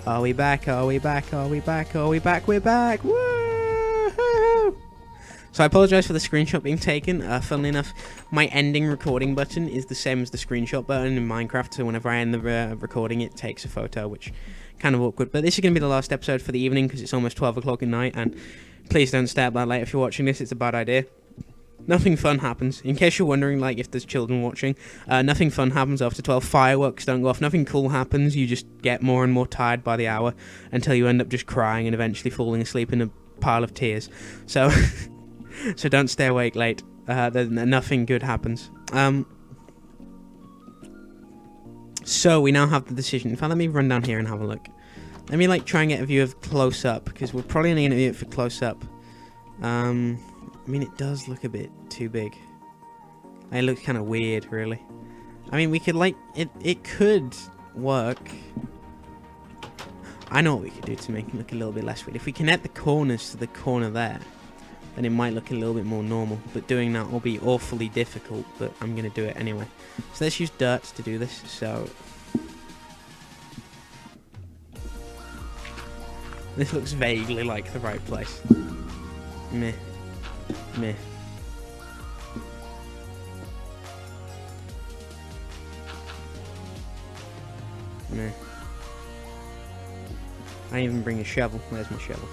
Are we back? Are we back? Are we back? Are we back? We're back! Woo! So I apologise for the screenshot being taken. Funnily enough, my ending recording button is the same as the screenshot button in Minecraft, so whenever I end the recording, it takes a photo, which kind of awkward. But this is going to be the last episode for the evening, because it's almost 12 o'clock at night, and please don't stay up that late if you're watching this. It's a bad idea. Nothing fun happens. In case you're wondering, like, if there's children watching, nothing fun happens after 12. Fireworks don't go off. Nothing cool happens. You just get more and more tired by the hour until you end up just crying and eventually falling asleep in a pile of tears. So, so don't stay awake late. Nothing good happens. So we now have the decision. In fact, let me run down here and have a look. Let me, like, try and get a view of close up, because we're probably only going to view it for close up. I mean, it does look a bit too big. It looks kind of weird, really. I mean, we could, like, it could work. I know what we could do to make it look a little bit less weird. If we connect the corners to the corner there, then it might look a little bit more normal. But doing that will be awfully difficult, but I'm going to do it anyway. So let's use dirt to do this. So this looks vaguely like the right place. Meh. Meh. Meh. I didn't even bring a shovel. Where's my shovel?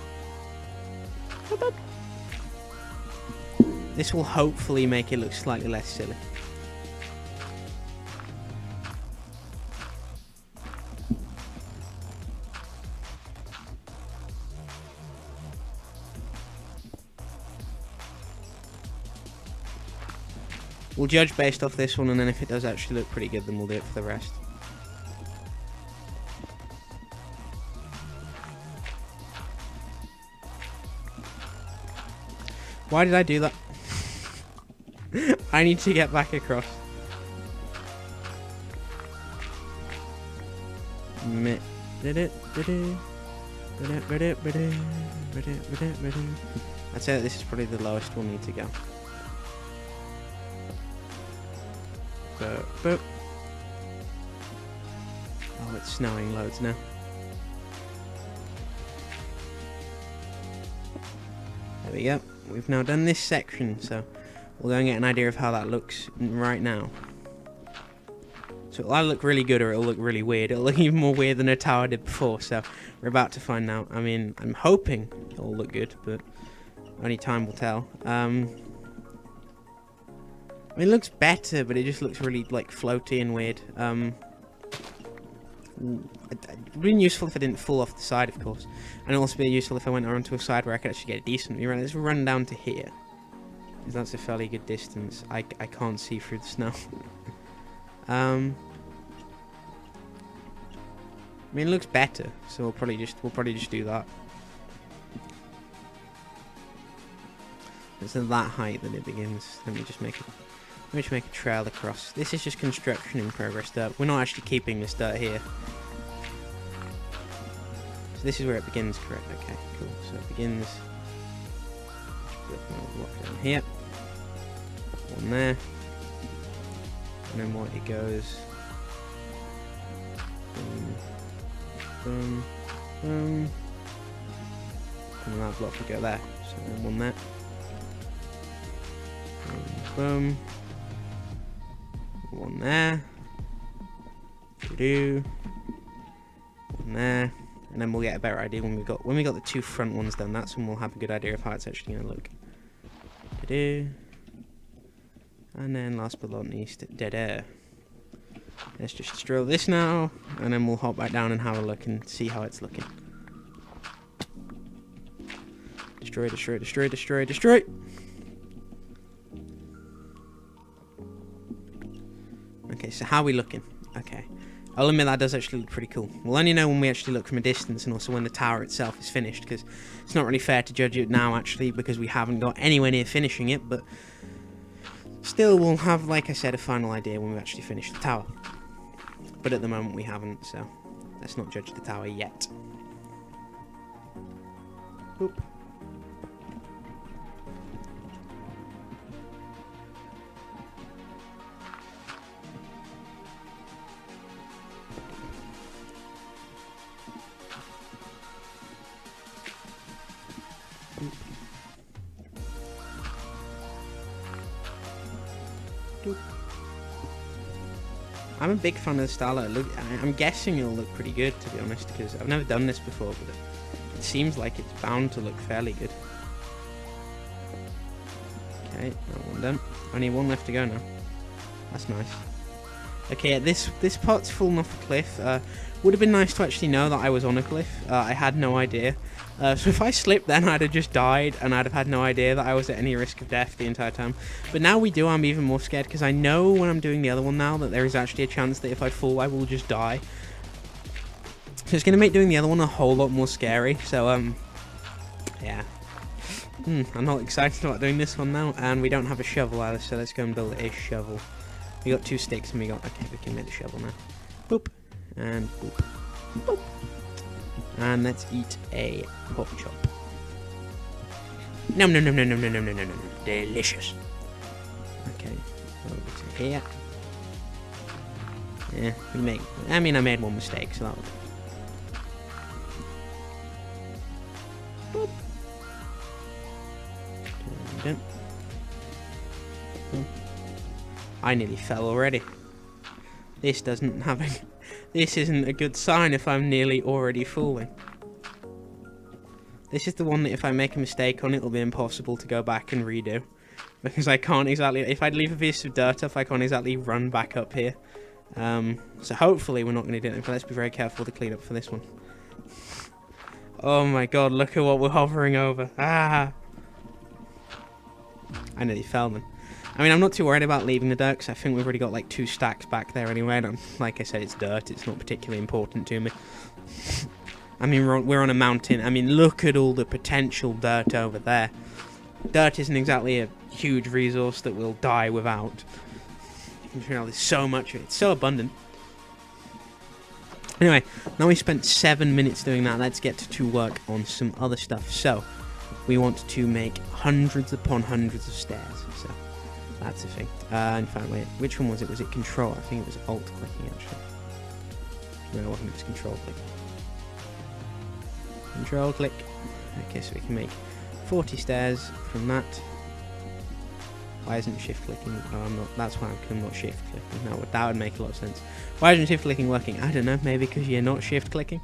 This will hopefully make it look slightly less silly. We'll judge based off this one, and then if it does actually look pretty good, then we'll do it for the rest. Why did I do that? I need to get back across. I'd say that this is probably the lowest we'll need to go. Boop. Oh, it's snowing loads now. There we go. We've now done this section, so we'll go and get an idea of how that looks right now. So it'll either look really good or it'll look really weird. It'll look even more weird than a tower did before, so we're about to find out. I mean, I'm hoping it'll look good, but only time will tell. I mean, it looks better, but it just looks really, like, floaty and weird. It would be useful if I didn't fall off the side, of course. And it'd also be useful if I went around to a side where I could actually get a decent view. Let's run down to here, because that's a fairly good distance. I can't see through the snow. I mean, it looks better, so we'll probably just do that. It's at that height that it begins. Let me just make a trail across. This is just construction in progress dirt. We're not actually keeping this dirt here. So this is where it begins, correct? Okay, cool. So it begins. Block down here. One there. And then what it goes. Boom. Boom. Boom. And that block will go there. So then one there. Boom. One there. One there. And then we'll get a better idea when we got the two front ones done. That's when we'll have a good idea of how it's actually going to look. And then last but not least, dead air. Let's just drill this now, and then we'll hop back down and have a look and see how it's looking. Destroy, destroy, destroy, destroy, destroy. Okay, so how are we looking? Okay. I'll admit that does actually look pretty cool. We'll only know when we actually look from a distance, and also when the tower itself is finished, because it's not really fair to judge it now, actually, because we haven't got anywhere near finishing it, but still we'll have, like I said, a final idea when we actually finish the tower. But at the moment we haven't, so let's not judge the tower yet. Oop. I'm a big fan of the style. I'm guessing it'll look pretty good, to be honest, because I've never done this before, but it seems like it's bound to look fairly good. Okay, that one done. Only one left to go now. That's nice. Okay, this part's fallen off a cliff. Would have been nice to actually know that I was on a cliff. I had no idea. So if I slipped then, I'd have just died, and I'd have had no idea that I was at any risk of death the entire time. But now we do, I'm even more scared, because I know when I'm doing the other one now that there is actually a chance that if I fall, I will just die. So it's going to make doing the other one a whole lot more scary. So, yeah. I'm not excited about doing this one now, and we don't have a shovel either, so let's go and build a shovel. We got 2 sticks, and okay, we can make the shovel now. Boop, and boop, boop. And let's eat a pork chop. No, no, no, no, no, no, no, no, no, no, delicious. Okay, over to here. Yeah, I made one mistake, so that was boop. Dun. I nearly fell already. This isn't a good sign if I'm nearly already falling. This is the one that if I make a mistake on, it'll be impossible to go back and redo. Because I can't exactly, if I'd leave a piece of dirt off, I can't exactly run back up here. So hopefully we're not going to do it, but let's be very careful to clean up for this one. Oh my god, look at what we're hovering over. Ah! I nearly fell then. I mean, I'm not too worried about leaving the dirt, because I think we've already got like 2 stacks back there anyway. And like I said, it's dirt. It's not particularly important to me. I mean, we're on a mountain. I mean, look at all the potential dirt over there. Dirt isn't exactly a huge resource that we'll die without. You know, there's so much of it. It's so abundant. Anyway, now we spent 7 minutes doing that. Let's get to work on some other stuff. So, we want to make hundreds upon hundreds of stairs. So, that's the thing. In fact, wait, which one was it? Was it control? I think it was alt clicking actually. No, it wasn't. It was control click. Control click. Okay, so we can make 40 stairs from that. Why isn't shift clicking? Oh, I'm not. That's why I'm not shift clicking. No, that would make a lot of sense. Why isn't shift clicking working? I don't know. Maybe because you're not shift clicking.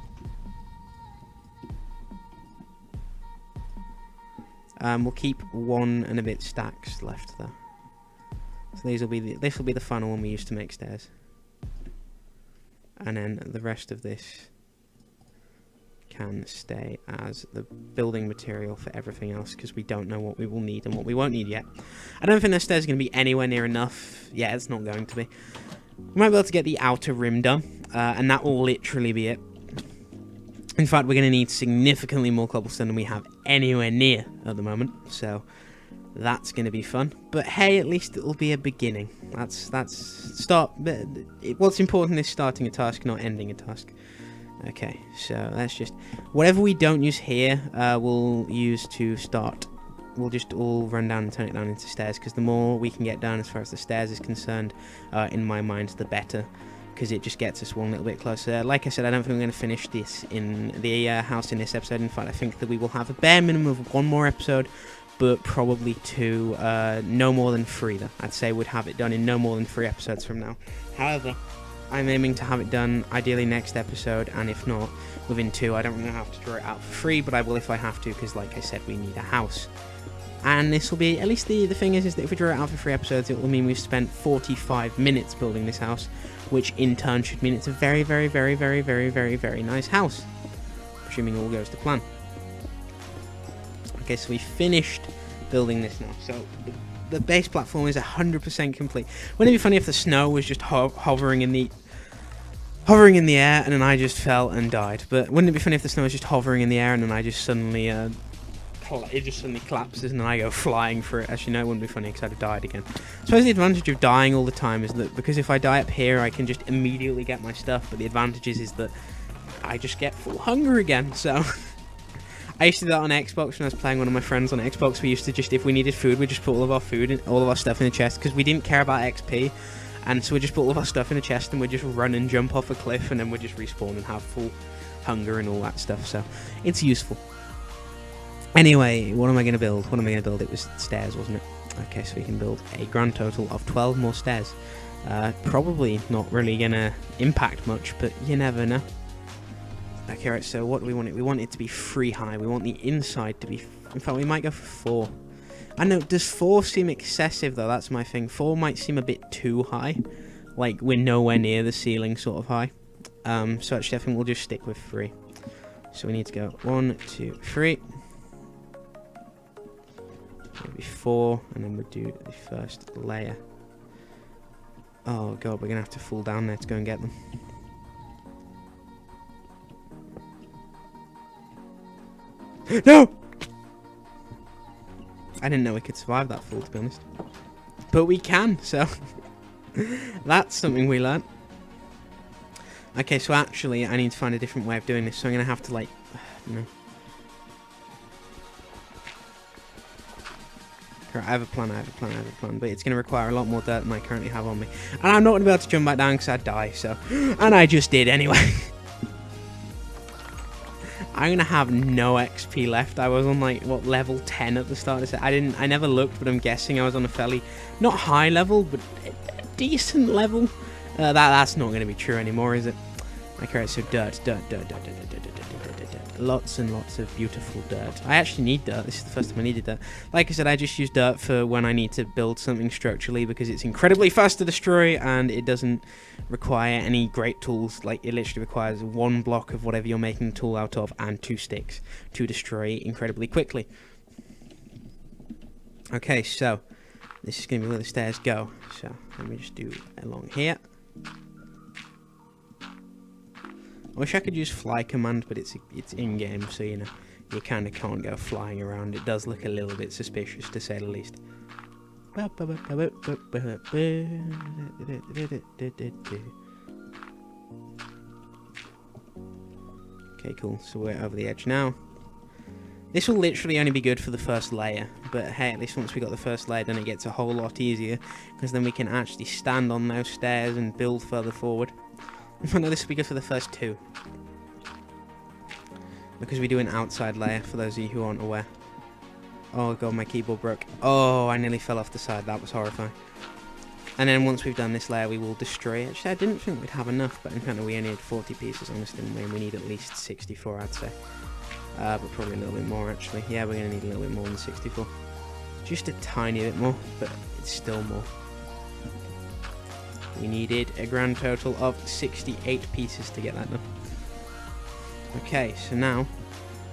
We'll keep 1 and a bit stacks left there. So this will be the final one we use to make stairs. And then the rest of this can stay as the building material for everything else, because we don't know what we will need and what we won't need yet. I don't think the stairs are going to be anywhere near enough. Yeah, it's not going to be. We might be able to get the outer rim done, and that will literally be it. In fact, we're going to need significantly more cobblestone than we have anywhere near at the moment, so that's going to be fun. But hey, at least it'll be a beginning. What's important is starting a task, not ending a task. Okay, so that's just whatever we don't use here, we'll use to start. We'll just all run down and turn it down into stairs, because the more we can get down as far as the stairs is concerned, in my mind, the better, because it just gets us one little bit closer. Like I said, I don't think we're going to finish this in the house in this episode. In fact, I think that we will have a bare minimum of 1 more episode, but probably 2, no more than 3 though. I'd say we'd have it done in no more than 3 episodes from now. However, I'm aiming to have it done ideally next episode, and if not, within 2. I don't really have to draw it out for free, but I will if I have to, because like I said, we need a house. And this will be, at least the thing is that if we draw it out for 3 episodes, it will mean we've spent 45 minutes building this house, which in turn should mean it's a very, very, very, very, very, very, very nice house, assuming all goes to plan. Okay, so we finished building this now. So the base platform is 100% complete. Wouldn't it be funny if the snow was just hovering in the air and then I just fell and died? But wouldn't it be funny if the snow was just hovering in the air and then I just suddenly it just suddenly collapses and I go flying for it? Actually, no, it wouldn't be funny because I'd have died again. I suppose the advantage of dying all the time is that because if I die up here, I can just immediately get my stuff. But the advantage is that I just get full hunger again. So I used to do that on Xbox when I was playing one of my friends on Xbox. We used to just, if we needed food, we'd just put all of our food and all of our stuff in the chest, because we didn't care about XP. And so we just put all of our stuff in a chest and we'd just run and jump off a cliff, and then we'd just respawn and have full hunger and all that stuff. So it's useful. Anyway, what am I going to build? What am I going to build? It was stairs, wasn't it? Okay, so we can build a grand total of 12 more stairs. Probably not really gonna impact much, but you never know. Okay, right, so what do we want it? We want it to be 3 high. We want the inside to be... In fact, we might go for 4. I know, does 4 seem excessive, though? That's my thing. 4 might seem a bit too high. Like, we're nowhere near the ceiling sort of high. So actually, I think we'll just stick with 3. So we need to go 1, 2, 3. Maybe 4, and then we'll do the first layer. Oh, God, we're going to have to fall down there to go and get them. No! I didn't know we could survive that fall, to be honest. But we can, so... That's something we learned. Okay, so actually, I need to find a different way of doing this, so I'm going to have to, like... You know... I have a plan, but it's going to require a lot more dirt than I currently have on me. And I'm not going to be able to jump back down because I'd die, so... And I just did anyway. I'm going to have no XP left. I was on, like, what, level 10 at the start of this. I never looked, but I'm guessing I was on a fairly, not high level, but a decent level. That's not going to be true anymore, is it? Okay, right, so dirt. Lots and lots of beautiful dirt. I actually need dirt. This is the first time I needed dirt. Like I said, I just use dirt for when I need to build something structurally because it's incredibly fast to destroy and it doesn't require any great tools. Like, it literally requires 1 block of whatever you're making the tool out of and 2 sticks to destroy incredibly quickly. Okay, so this is going to be where the stairs go. So let me just do along here. I wish I could use fly command, but it's in-game, so, you know, you kind of can't go flying around. It does look a little bit suspicious, to say the least. Okay, cool. So we're over the edge now. This will literally only be good for the first layer, but hey, at least once we got the first layer, then it gets a whole lot easier, because then we can actually stand on those stairs and build further forward. I know this will be good for the first 2. Because we do an outside layer, for those of you who aren't aware. Oh god, my keyboard broke. Oh, I nearly fell off the side. That was horrifying. And then once we've done this layer, we will destroy it. Actually, I didn't think we'd have enough, but in fact we only had 40 pieces on us, didn't we? And we need at least 64, I'd say. But probably a little bit more, actually. Yeah, we're going to need a little bit more than 64. Just a tiny bit more, but it's still more. We needed a grand total of 68 pieces to get that done. Okay, so now,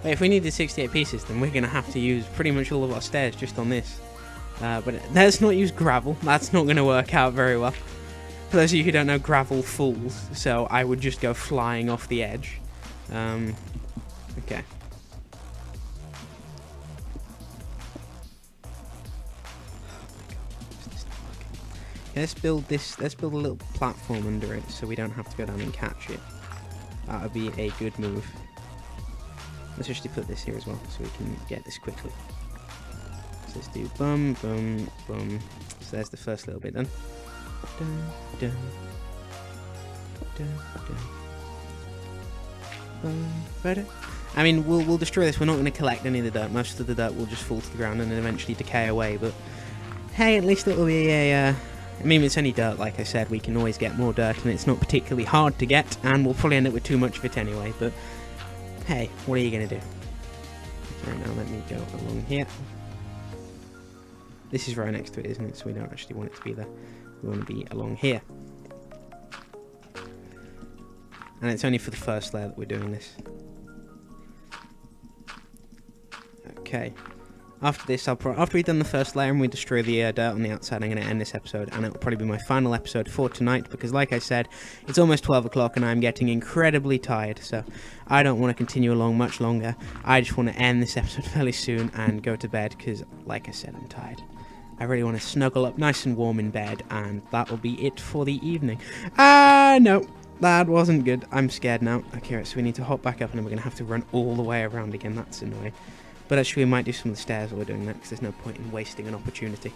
if we needed 68 pieces, then we're going to have to use pretty much all of our stairs just on this. But let's not use gravel. That's not going to work out very well. For those of you who don't know, gravel falls, so I would just go flying off the edge. Okay. Let's build this. Let's build a little platform under it, so we don't have to go down and catch it. That would be a good move. Let's actually put this here as well, so we can get this quickly. So let's do boom, boom, boom. So there's the first little bit done. Dun, dun, dun, dun. Boom, I mean, we'll destroy this. We're not going to collect any of the dirt. Most of the dirt will just fall to the ground and then eventually decay away. But hey, at least it'll be a. I mean, it's only dirt, like I said. We can always get more dirt, and it's not particularly hard to get, and we'll probably end up with too much of it anyway, but hey, what are you going to do? Okay, now let me go along here. This is right next to it, isn't it? So we don't actually want it to be there. We want to be along here. And it's only for the first layer that we're doing this. Okay. After this, after we've done the first layer and we destroy the dirt on the outside, I'm going to end this episode, and it'll probably be my final episode for tonight, because like I said, it's almost 12 o'clock and I'm getting incredibly tired, so I don't want to continue along much longer. I just want to end this episode fairly soon and go to bed, because like I said, I'm tired. I really want to snuggle up nice and warm in bed, and that will be it for the evening. No, that wasn't good. I'm scared now. Okay, right, so we need to hop back up, and then we're going to have to run all the way around again. That's annoying. But actually we might do some of the stairs while we're doing that, because there's no point in wasting an opportunity.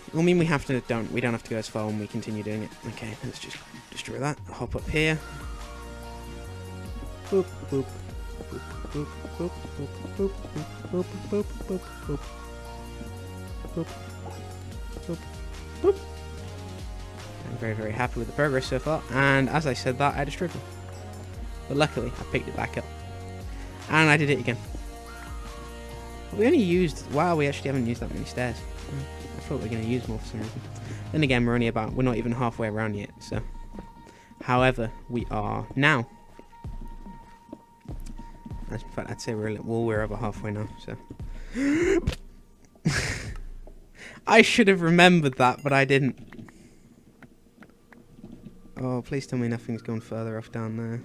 It'll mean we don't have to go as far when we continue doing it. Okay, let's just destroy that. Hop up here. Boop, boop, boop, boop, boop, boop, boop, boop, boop, boop, boop, boop, boop, boop. Very, very happy with the progress so far. And as I said that, I destroyed them. But luckily, I picked it back up. And I did it again. We only used... Wow, we actually haven't used that many stairs. I thought we were going to use more for some reason. Then again, we're not even halfway around yet, so... However, we are now. In fact, I'd say we're over halfway now, so... I should have remembered that, but I didn't. Oh, please tell me nothing's gone further off down there.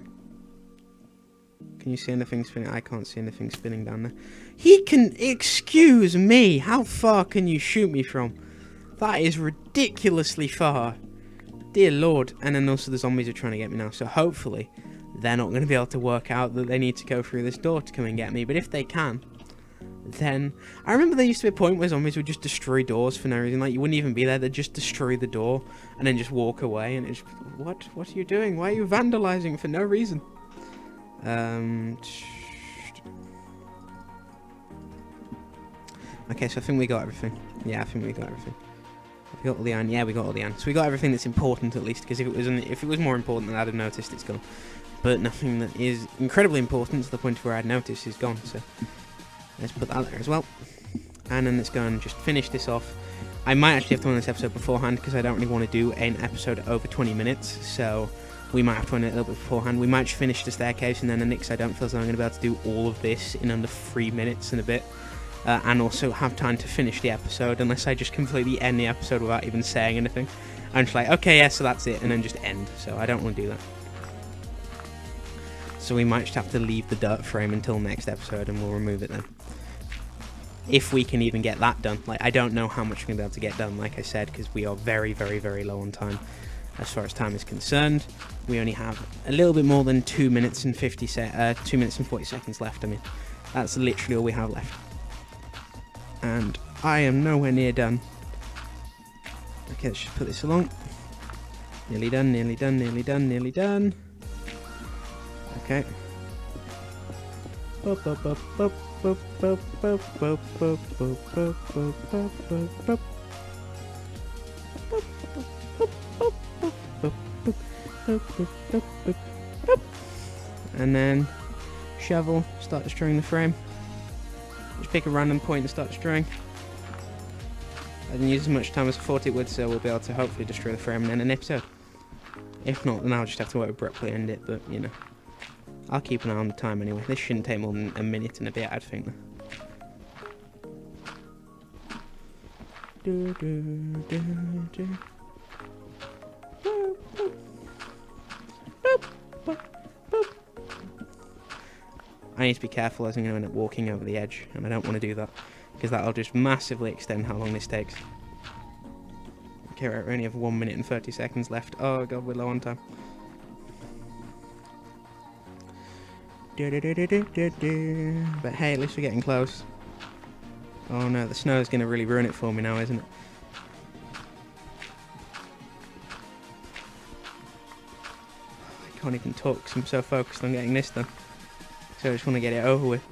Can you see anything spinning? I can't see anything spinning down there. He can... Excuse me! How far can you shoot me from? That is ridiculously far. Dear Lord. And then also the zombies are trying to get me now. So hopefully they're not going to be able to work out that they need to go through this door to come and get me. But if they can, then... I remember there used to be a point where zombies would just destroy doors for no reason. Like, you wouldn't even be there. They'd just destroy the door and then just walk away. And it's... What are you doing? Why are you vandalizing for no reason? Okay, so I think we got everything. Yeah, I think we got everything. We got all the iron. Yeah, we got all the iron. So we got everything that's important, at least, because if it was more important, then I'd have noticed it's gone. But nothing that is incredibly important to the point where I'd notice is gone. So let's put that there as well. And then let's go and just finish this off. I might actually have to run this episode beforehand because I don't really want to do an episode over 20 minutes. So we might have to run it a little bit beforehand. We might just finish the staircase and then the next. I don't feel as though I'm going to be able to do all of this in under 3 minutes and a bit. And also have time to finish the episode unless I just completely end the episode without even saying anything. I'm just like, okay, yeah, so that's it, and then just end. So I don't want to do that. So we might just have to leave the dirt frame until next episode and we'll remove it then. If we can even get that done. Like, I don't know how much we're going to be able to get done, like I said, because we are very, very, very low on time. As far as time is concerned, we only have a little bit more than 2 minutes and 40 seconds left. I mean, that's literally all we have left. And I am nowhere near done. Okay, let's just put this along. Nearly done, nearly done, nearly done, nearly done. Okay. And then shovel, start destroying the frame. Just pick a random point and start destroying. I didn't use as much time as I thought it would, so we'll be able to hopefully destroy the frame and end an episode. If not, then I'll just have to abruptly end it, but, you know. I'll keep an eye on the time anyway. This shouldn't take more than a minute and a bit, I'd think. I need to be careful as I'm going to end up walking over the edge, and I don't want to do that, because that'll just massively extend how long this takes. Okay, right, we only have 1 minute and 30 seconds left. Oh god, we're low on time. But hey, at least we're getting close. Oh no, the snow is going to really ruin it for me now, isn't it? I can't even talk because I'm so focused on getting this done. So I just want to get it over with.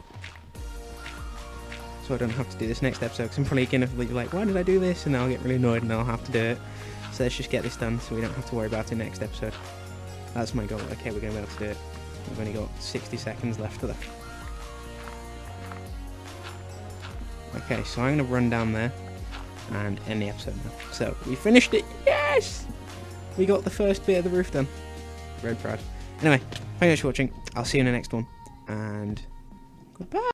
So I don't have to do this next episode, because I'm probably going to be like, why did I do this? And then I'll get really annoyed and I'll have to do it. So let's just get this done so we don't have to worry about it next episode. That's my goal. Okay, we're going to be able to do it. We've only got 60 seconds left for that. Okay, so I'm going to run down there and end the episode now. So, we finished it! Yes! We got the first bit of the roof done. Very proud. Anyway, thank you much for watching. I'll see you in the next one. And goodbye!